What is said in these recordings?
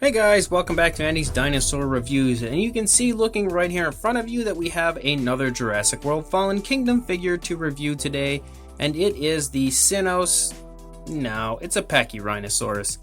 Hey guys, welcome back to Andy's Dinosaur Reviews, and you can see looking right here in front of you that we have another Jurassic World Fallen Kingdom figure to review today, and it is the it's a Pachyrhinosaurus.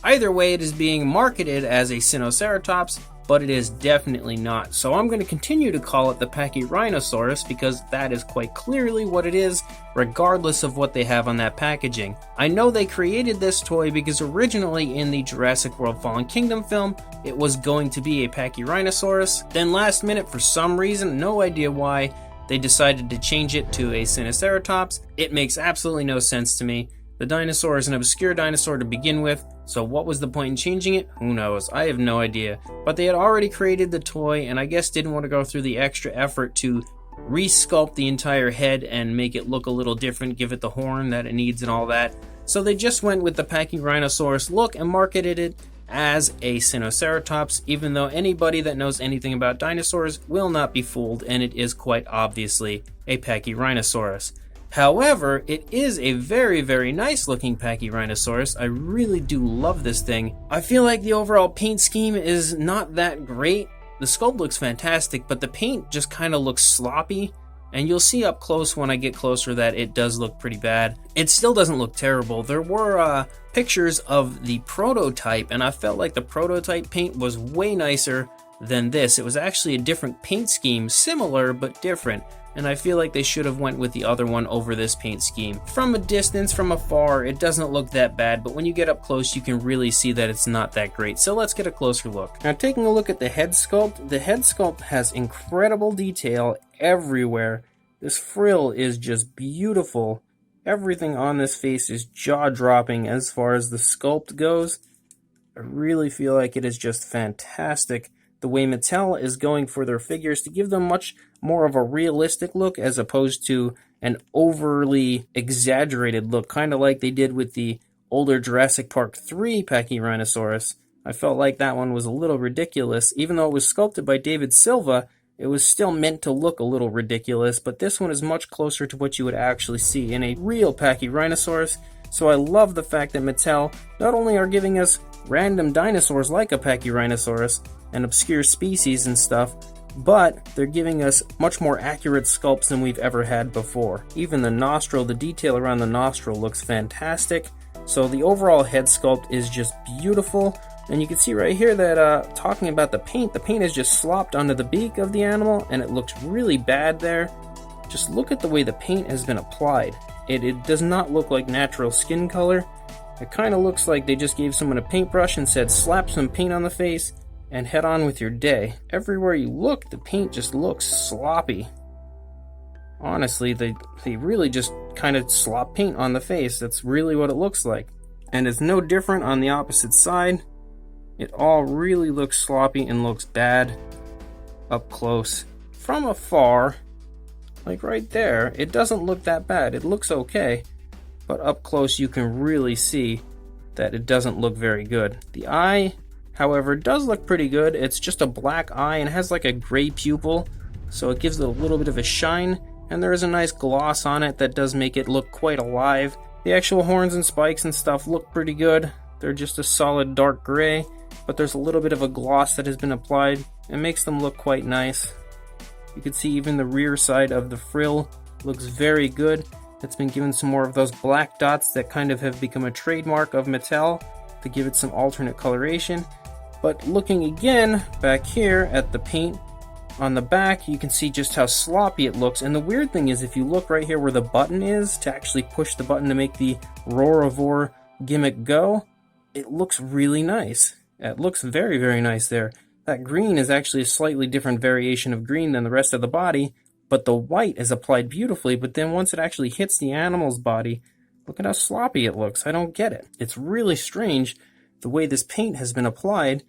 Either way, it is being marketed as a Sinoceratops, but it is definitely not. So I'm going to continue to call it the Pachyrhinosaurus because that is quite clearly what it is, regardless of what they have on that packaging. I know they created this toy because originally in the Jurassic World Fallen Kingdom film, it was going to be a Pachyrhinosaurus. Then last minute, for some reason, no idea why, they decided to change it to a Sinoceratops. It makes absolutely no sense to me. The dinosaur is an obscure dinosaur to begin with, so what was the point in changing it? Who knows? I have no idea. But they had already created the toy, and I guess didn't want to go through the extra effort to re-sculpt the entire head and make it look a little different, give it the horn that it needs and all that. So they just went with the Pachyrhinosaurus look and marketed it as a Sinoceratops, even though anybody that knows anything about dinosaurs will not be fooled, and it is quite obviously a Pachyrhinosaurus. However, it is a very, very nice looking Pachyrhinosaurus. I really do love this thing. I feel like the overall paint scheme is not that great. The sculpt looks fantastic, but the paint just kind of looks sloppy. And you'll see up close when I get closer that it does look pretty bad. It still doesn't look terrible. There were pictures of the prototype, and I felt like the prototype paint was way nicer than this. It was actually a different paint scheme, similar but different. And I feel like they should have went with the other one over this paint scheme. From a distance, from afar, it doesn't look that bad, but when you get up close, you can really see that it's not that great. So let's get a closer look. Now, taking a look at the head sculpt has incredible detail everywhere. This frill is just beautiful. Everything on this face is jaw-dropping as far as the sculpt goes. I really feel like it is just fantastic. The way Mattel is going for their figures to give them much more of a realistic look as opposed to an overly exaggerated look, kind of like they did with the older Jurassic Park 3 Pachyrhinosaurus. I felt like that one was a little ridiculous. Even though it was sculpted by David Silva, it was still meant to look a little ridiculous, but this one is much closer to what you would actually see in a real Pachyrhinosaurus. So I love the fact that Mattel not only are giving us random dinosaurs like a Pachyrhinosaurus and obscure species and stuff, but they're giving us much more accurate sculpts than we've ever had before. Even the nostril, the detail around the nostril looks fantastic. So the overall head sculpt is just beautiful. And you can see right here that talking about the paint is just slopped onto the beak of the animal, and it looks really bad there. Just look at the way the paint has been applied. It does not look like natural skin color. It kind of looks like they just gave someone a paintbrush and said slap some paint on the face and head on with your day. Everywhere you look, the paint just looks sloppy. Honestly, they really just kind of slop paint on the face. That's really what it looks like. And it's no different on the opposite side. It all really looks sloppy and looks bad up close. From afar, like right there, it doesn't look that bad. It looks okay. But up close you can really see that it doesn't look very good. The eye, however, does look pretty good. It's just a black eye and has like a gray pupil, so it gives it a little bit of a shine, and there is a nice gloss on it that does make it look quite alive. The actual horns and spikes and stuff look pretty good. They're just a solid dark gray, but there's a little bit of a gloss that has been applied and makes them look quite nice. You can see even the rear side of the frill looks very good. It's been given some more of those black dots that kind of have become a trademark of Mattel to give it some alternate coloration. But looking again back here at the paint on the back, you can see just how sloppy it looks. And the weird thing is, if you look right here where the button is to actually push the button to make the Roaravore gimmick go, it looks really nice. It looks very, very nice there. That green is actually a slightly different variation of green than the rest of the body, but the white is applied beautifully. But then once it actually hits the animal's body, look at how sloppy it looks. I don't get it. It's really strange the way this paint has been applied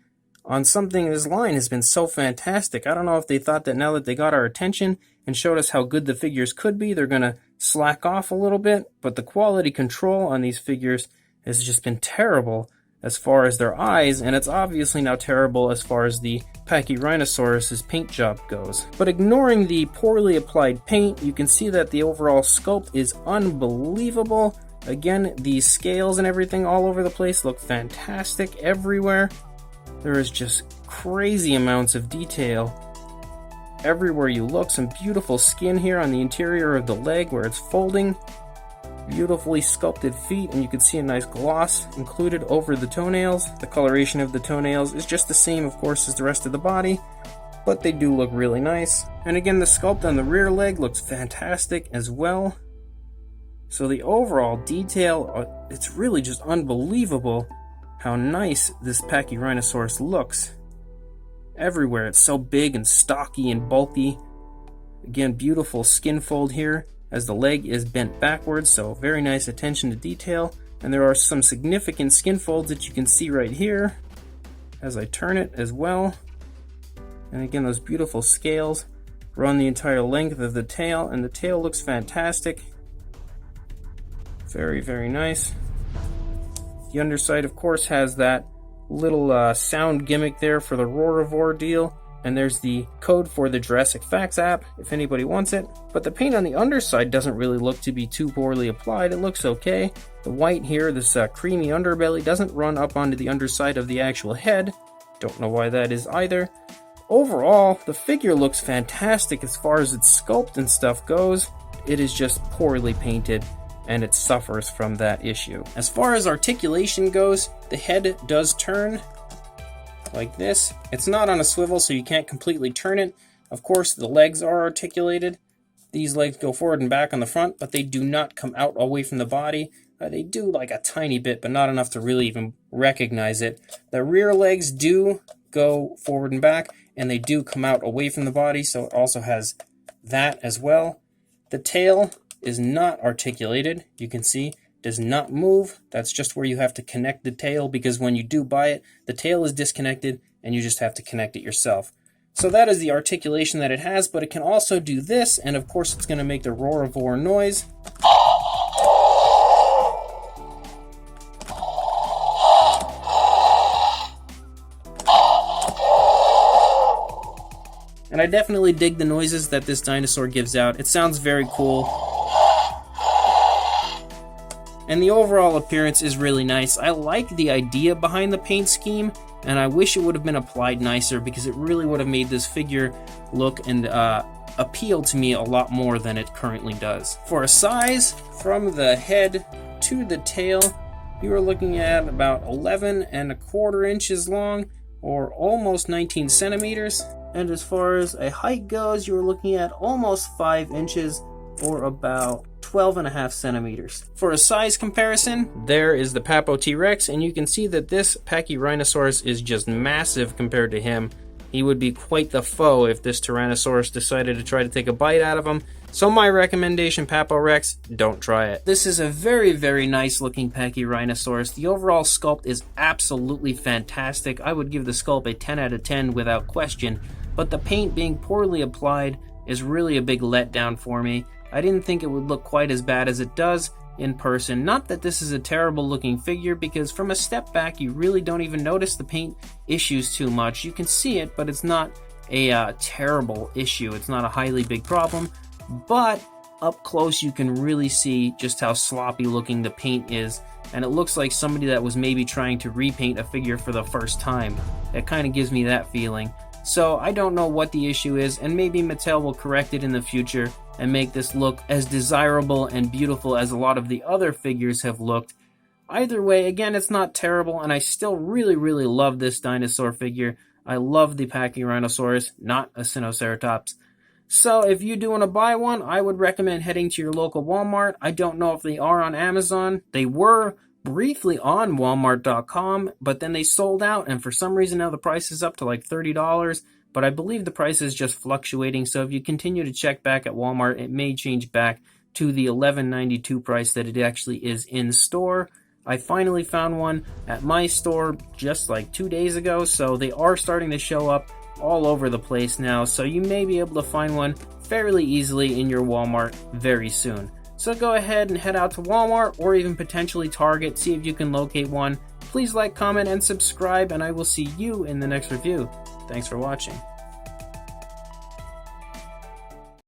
on something. This line has been so fantastic. I don't know if they thought that now that they got our attention and showed us how good the figures could be, they're going to slack off a little bit. But the quality control on these figures has just been terrible as far as their eyes, and it's obviously now terrible as far as the Pachyrhinosaurus's paint job goes. But ignoring the poorly applied paint, you can see that the overall sculpt is unbelievable. Again, the scales and everything all over the place look fantastic everywhere. There is just crazy amounts of detail everywhere you look. Some beautiful skin here on the interior of the leg where it's folding. Beautifully sculpted feet, and you can see a nice gloss included over the toenails. The coloration of the toenails is just the same, of course, as the rest of the body, but they do look really nice. And again, the sculpt on the rear leg looks fantastic as well. So the overall detail, it's really just unbelievable how nice this Pachyrhinosaurus looks. Everywhere, it's so big and stocky and bulky. Again, beautiful skin fold here as the leg is bent backwards, so very nice attention to detail. And there are some significant skin folds that you can see right here as I turn it as well. And again, those beautiful scales run the entire length of the tail, and the tail looks fantastic. Very, very nice. The underside, of course, has that little sound gimmick there for the Roaravore deal. And there's the code for the Jurassic Facts app, if anybody wants it. But the paint on the underside doesn't really look to be too poorly applied. It looks okay. The white here, this creamy underbelly, doesn't run up onto the underside of the actual head. Don't know why that is either. Overall, the figure looks fantastic as far as its sculpt and stuff goes. It is just poorly painted, and it suffers from that issue. As far as articulation goes, the head does turn like this. It's not on a swivel, so you can't completely turn it. Of course, the legs are articulated. These legs go forward and back on the front, but they do not come out away from the body. They do like a tiny bit, but not enough to really even recognize it. The rear legs do go forward and back, and they do come out away from the body, so it also has that as well. The tail is not articulated. You can see does not move. That's just where you have to connect the tail, because when you do buy it, the tail is disconnected and you just have to connect it yourself. So that is the articulation that it has, but it can also do this, and of course it's going to make the Roaravore noise. And I definitely dig the noises that this dinosaur gives out. It sounds very cool. And the overall appearance is really nice. I like the idea behind the paint scheme, and I wish it would have been applied nicer, because it really would have made this figure look and appeal to me a lot more than it currently does. For a size, from the head to the tail, you are looking at about 11¼ inches long, or almost 19 centimeters. And as far as a height goes, you're looking at almost 5 inches, or about 12½ centimeters. For a size comparison, there is the Papo T-Rex, and you can see that this Pachyrhinosaurus is just massive compared to him. He would be quite the foe if this Tyrannosaurus decided to try to take a bite out of him. So my recommendation, Papo Rex, don't try it. This is a very, very nice looking Pachyrhinosaurus. The overall sculpt is absolutely fantastic. I would give the sculpt a 10 out of 10 without question, but the paint being poorly applied is really a big letdown for me. I didn't think it would look quite as bad as it does in person. Not that this is a terrible looking figure, because from a step back you really don't even notice the paint issues too much. You can see it, but it's not a terrible issue. It's not a highly big problem, but up close you can really see just how sloppy looking the paint is, and it looks like somebody that was maybe trying to repaint a figure for the first time. It kind of gives me that feeling. So I don't know what the issue is, and maybe Mattel will correct it in the future and make this look as desirable and beautiful as a lot of the other figures have looked. Either way, again, it's not terrible, and I still really, really love this dinosaur figure. I love the Pachyrhinosaurus, not a Sinoceratops. So if you do want to buy one, I would recommend heading to your local Walmart. I don't know if they are on Amazon. They were briefly on Walmart.com, but then they sold out, and for some reason now the price is up to like $30, but I believe the price is just fluctuating, so if you continue to check back at Walmart, it may change back to the $11.92 price that it actually is in store. I finally found one at my store just like 2 days ago, so they are starting to show up all over the place now, so you may be able to find one fairly easily in your Walmart very soon. So go ahead and head out to Walmart or even potentially Target, see if you can locate one. Please like, comment, and subscribe, and I will see you in the next review. Thanks for watching.